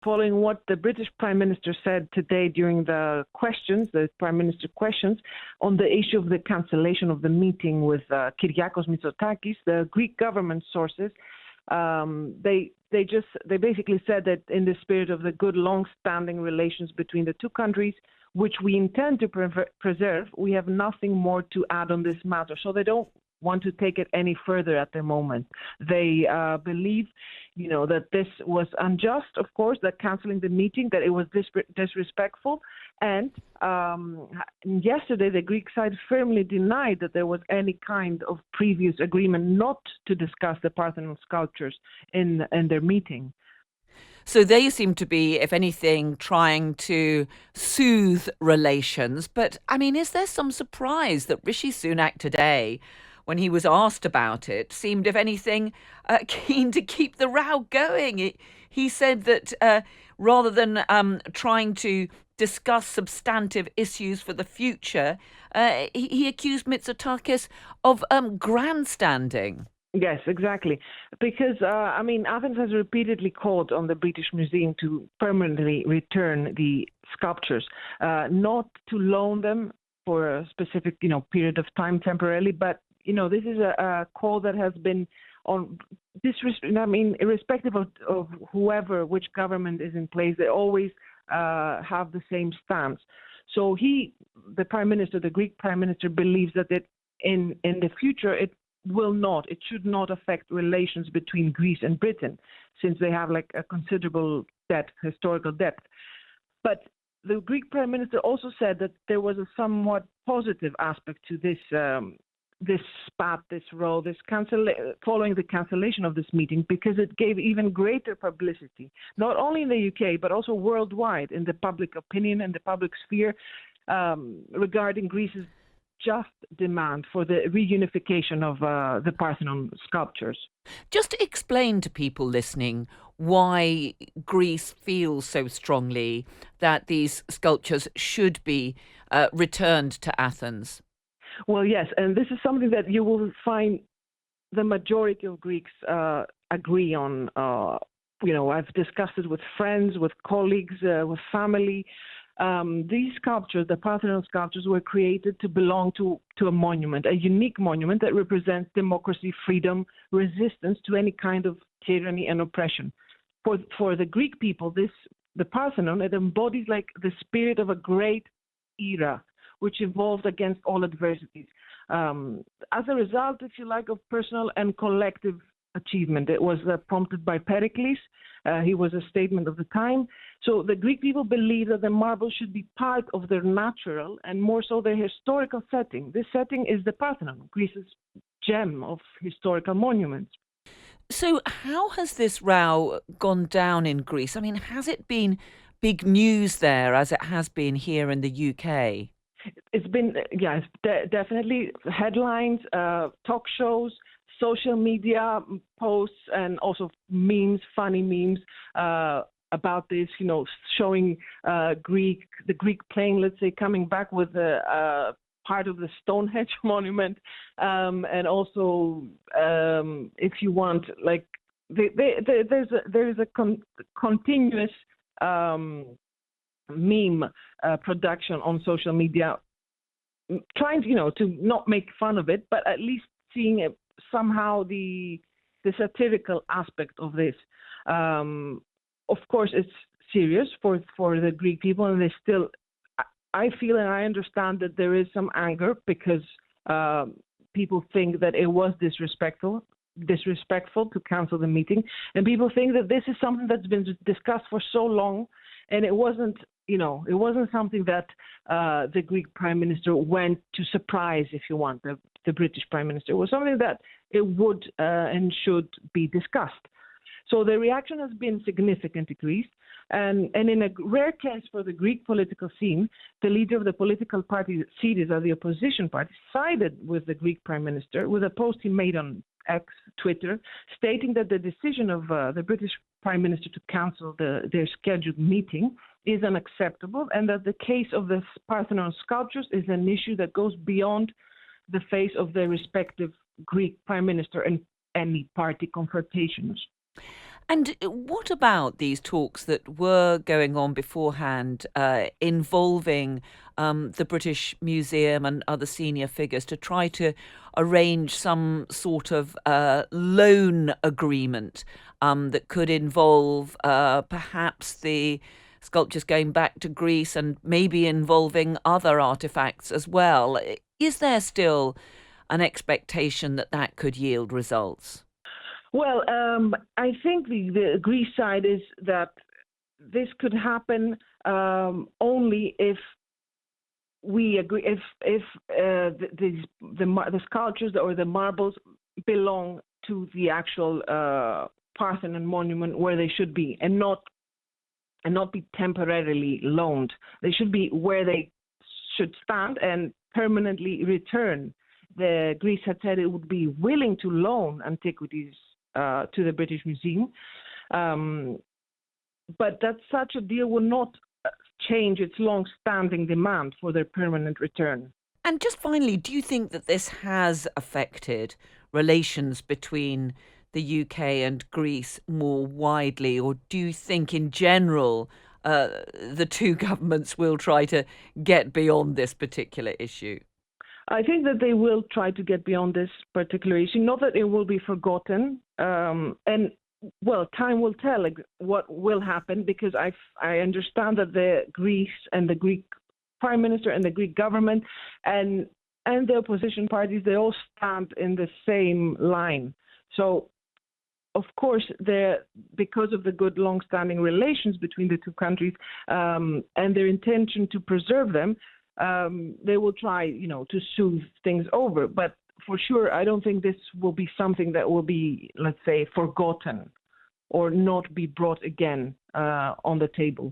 following what the British Prime Minister said today during the Prime Minister questions, on the issue of the cancellation of the meeting with Kyriakos Mitsotakis, the Greek government sources, they basically said that in the spirit of the good long-standing relations between the two countries, which we intend to preserve, we have nothing more to add on this matter. So they don't want to take it any further at the moment. They believe, that this was unjust, of course, that canceling the meeting, that it was disrespectful. And yesterday, the Greek side firmly denied that there was any kind of previous agreement not to discuss the Parthenon sculptures in their meeting. So they seem to be, if anything, trying to soothe relations. But, is there some surprise that Rishi Sunak today, when he was asked about it, seemed, if anything, keen to keep the row going? He said that rather than trying to discuss substantive issues for the future, he accused Mitsotakis of grandstanding. Yes, exactly. Because, Athens has repeatedly called on the British Museum to permanently return the sculptures, not to loan them for a specific, period of time temporarily, but, this is a call that has been on irrespective of which government is in place, they always have the same stance. So the Greek Prime Minister believes that in the future, it should not affect relations between Greece and Britain, since they have like a considerable historical depth. But the Greek Prime Minister also said that there was a somewhat positive aspect to this spat, this row, following the cancellation of this meeting, because it gave even greater publicity, not only in the UK, but also worldwide in the public opinion and the public sphere regarding Greece's just demand for the reunification of the Parthenon sculptures. Just to explain to people listening why Greece feels so strongly that these sculptures should be returned to Athens. Well, yes, and this is something that you will find the majority of Greeks agree on. I've discussed it with friends, with colleagues, with family. These sculptures, the Parthenon sculptures, were created to belong to a monument, a unique monument that represents democracy, freedom, resistance to any kind of tyranny and oppression. For the Greek people, the Parthenon, it embodies like the spirit of a great era, which evolved against all adversities. As a result, if you like, of personal and collective achievement. It was prompted by Pericles. He was a statement of the time. So the Greek people believe that the marble should be part of their natural and more so their historical setting. This setting is the Parthenon, Greece's gem of historical monuments. So how has this row gone down in Greece? Has it been big news there as it has been here in the UK? It's been, definitely headlines, talk shows, social media posts, and also memes, funny memes about this, showing the Greek plane, let's say, coming back with a part of the Stonehenge monument. And also, if you want, like, there's a continuous meme production on social media, trying to not make fun of it, but at least seeing it, somehow the satirical aspect of this. Of course, it's serious for the Greek people, and they still, I feel and I understand that there is some anger because people think that it was disrespectful to cancel the meeting, and people think that this is something that's been discussed for so long, and it wasn't something that the Greek Prime Minister went to surprise, if you want, the British Prime Minister. It was something that it would and should be discussed. So the reaction has been significant to Greece. And in a rare case for the Greek political scene, the leader of the political party, Syriza, the opposition party, sided with the Greek Prime Minister with a post he made on X, Twitter, stating that the decision of the British Prime Minister to cancel their scheduled meeting is unacceptable, and that the case of the Parthenon sculptures is an issue that goes beyond the face of the respective Greek Prime Minister and any party confrontations. And what about these talks that were going on beforehand involving the British Museum and other senior figures to try to arrange some sort of loan agreement that could involve perhaps the sculptures going back to Greece and maybe involving other artifacts as well? Is there still an expectation that that could yield results? Well, I think the Greece side is that this could happen only if we agree, if the sculptures or the marbles belong to the actual Parthenon monument where they should be, and not be temporarily loaned. They should be where they should stand and permanently return. The Greece had said it would be willing to loan antiquities to the British Museum, but that such a deal will not change its long-standing demand for their permanent return. And just finally, do you think that this has affected relations between the UK and Greece more widely, or do you think in general the two governments will try to get beyond this particular issue? I think that they will try to get beyond this particular issue, not that it will be forgotten. And well, time will tell what will happen, because I understand that the Greece and the Greek prime minister and the Greek government and the opposition parties, they all stand in the same line. So, of course, because of the good long-standing relations between the two countries and their intention to preserve them, they will try, to smooth things over. But for sure, I don't think this will be something that will be, let's say, forgotten or not be brought again on the table.